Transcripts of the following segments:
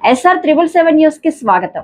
SR777 news కి స్వాగతం.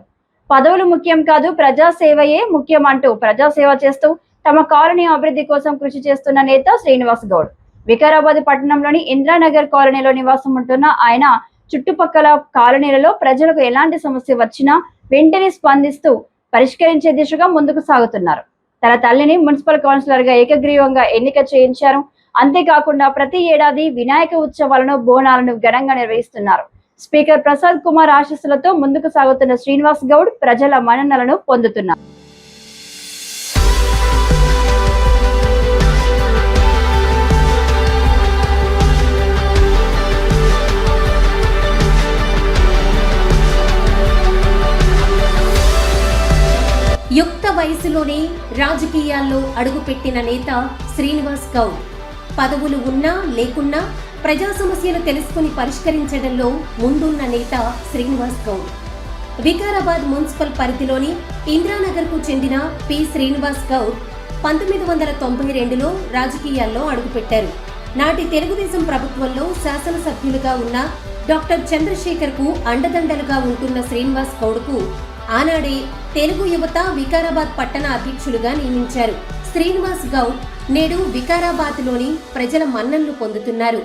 పదవులు ముఖ్యం కాదు, ప్రజాసేవయే ముఖ్యం అంటూ ప్రజాసేవ చేస్తూ తమ కాలనీ అభివృద్ధి కోసం కృషి చేస్తున్న నేత శ్రీనివాస్ గౌడ్ వికారాబాద్ పట్టణంలోని ఇంద్రానగర్ కాలనీలో నివాసం ఉంటున్న ఆయన చుట్టుపక్కల కాలనీలలో ప్రజలకు ఎలాంటి సమస్య వచ్చినా వెంటనే స్పందిస్తూ పరిష్కరించే దిశగా ముందుకు సాగుతున్నారు. తన తల్లిని మున్సిపల్ కౌన్సిలర్ గా ఏకగ్రీవంగా ఎన్నిక చేయించారు. అంతేకాకుండా ప్రతి ఏడాది వినాయక ఉత్సవాలను, బోనాలను ఘనంగా నిర్వహిస్తున్నారు. స్పీకర్ ప్రసాద్ కుమార్ ఆశీస్సులతో ముందుకు సాగుతున్న శ్రీనివాస్ గౌడ్ ప్రజల మన్ననలను పొందుతున్నారు. యుక్త వయసులోనే రాజకీయాల్లో అడుగుపెట్టిన నేత శ్రీనివాస్ గౌడ్ పదవులు ఉన్నా లేకున్నా ప్రజా సమస్యలు తెలుసుకుని పరిష్కరించడంలో ముందున్న నేత శ్రీనివాస్ గౌడ్ వికారాబాద్ మున్సిపల్ పరిధిలోని ఇంద్రానగర్కు చెందిన పి శ్రీనివాస్ గౌడ్ 1992లో రాజకీయాల్లో అడుగుపెట్టారు. నాటి తెలుగుదేశం ప్రభుత్వంలో శాసనసభ్యులుగా ఉన్న డాక్టర్ చంద్రశేఖర్కు అండదండలుగా ఉంటున్న శ్రీనివాస్ గౌడ్కు ఆనాడే తెలుగు యువత వికారాబాద్ పట్టణ అధ్యక్షులుగా నియమించారు. శ్రీనివాస్ గౌడ్ నేడు వికారాబాద్లోని ప్రజల మన్ననలు పొందుతున్నారు.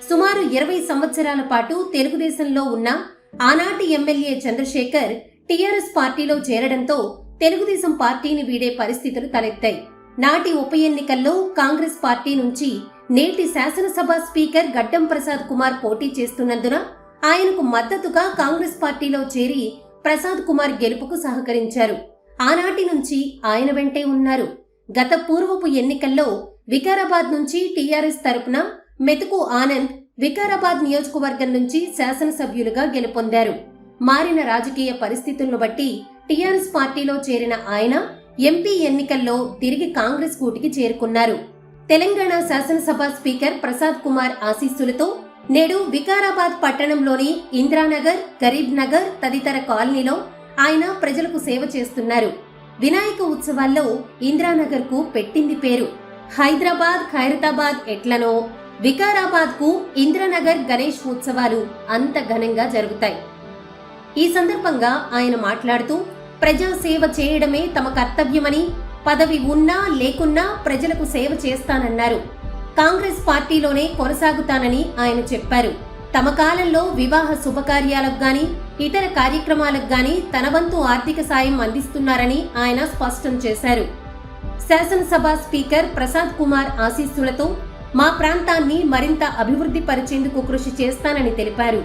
సుమారు 20 సంవత్సరాల పాటు తెలుగుదేశంలో ఉన్న ఆనాటి ఎమ్మెల్యే చంద్రశేఖర్ టీఆర్ఎస్ పార్టీలో చేరడంతో తెలుగుదేశం పార్టీని వీడే పరిస్థితులు తలెత్తాయి. నాటి ఉప ఎన్నికల్లో కాంగ్రెస్ పార్టీ నుంచి నేటి శాసనసభ స్పీకర్ గడ్డం ప్రసాద్ కుమార్ పోటీ చేస్తున్నందున ఆయనకు మద్దతుగా కాంగ్రెస్ పార్టీలో చేరి ప్రసాద్ కుమార్ గెలుపుకు సహకరించారు. ఆనాటి నుంచి ఆయన వెంటే ఉన్నారు. గత పూర్వపు ఎన్నికల్లో వికారాబాద్ నుంచి టీఆర్ఎస్ తరపున మెతుకు ఆనంద్ వికారాబాద్ నియోజకవర్గం నుంచి శాసనసభ్యులుగా గెలుపొందారు. మారిన రాజకీయ పరిస్థితులను బట్టి టీఆర్ఎస్ పార్టీలో చేరిన ఆయన ఎంపీ ఎన్నికల్లో తిరిగి కాంగ్రెస్ కూటికి చేరుకున్నారు. తెలంగాణ శాసనసభ స్పీకర్ ప్రసాద్ కుమార్ ఆశీస్సులతో నేడు వికారాబాద్ పట్టణంలోని ఇంద్రానగర్, గరీబ్ నగర్ తదితర కాలనీలో ఆయన ప్రజలకు సేవ చేస్తున్నారు. వినాయక ఉత్సవాల్లో ఇంద్రానగర్ కు పెట్టింది పేరు. హైదరాబాద్, ఖైరతాబాద్ ఎట్లనో వికారాబాద్ కు ఇంద్రనగర్ గణేష్ ఉత్సవాలు అంత ఘనంగా జరుగుతాయి. ఈ సందర్భంగా ఆయన మాట్లాడుతూ ప్రజా సేవ చేయడమే తమ కర్తవ్యమని, పదవి ఉన్నా లేకున్నా ప్రజలకు సేవ చేస్తానన్నారు. కాంగ్రెస్ పార్టీలోనే కొనసాగుతానని ఆయన చెప్పారు. తమ కాలంలో వివాహ శుభకార్యాలకు గాని ఇతర కార్యక్రమాలకు గాని తన వంతు ఆర్థిక సాయం అందిస్తున్నారని ఆయన స్పష్టం చేశారు. శాసనసభ స్పీకర్ ప్రసాద్ కుమార్ ఆశీస్సులతో మా ప్రాంతాన్ని మరింత అభివృద్ధి పరిచేందుకు కృషి చేస్తానని తెలిపారు.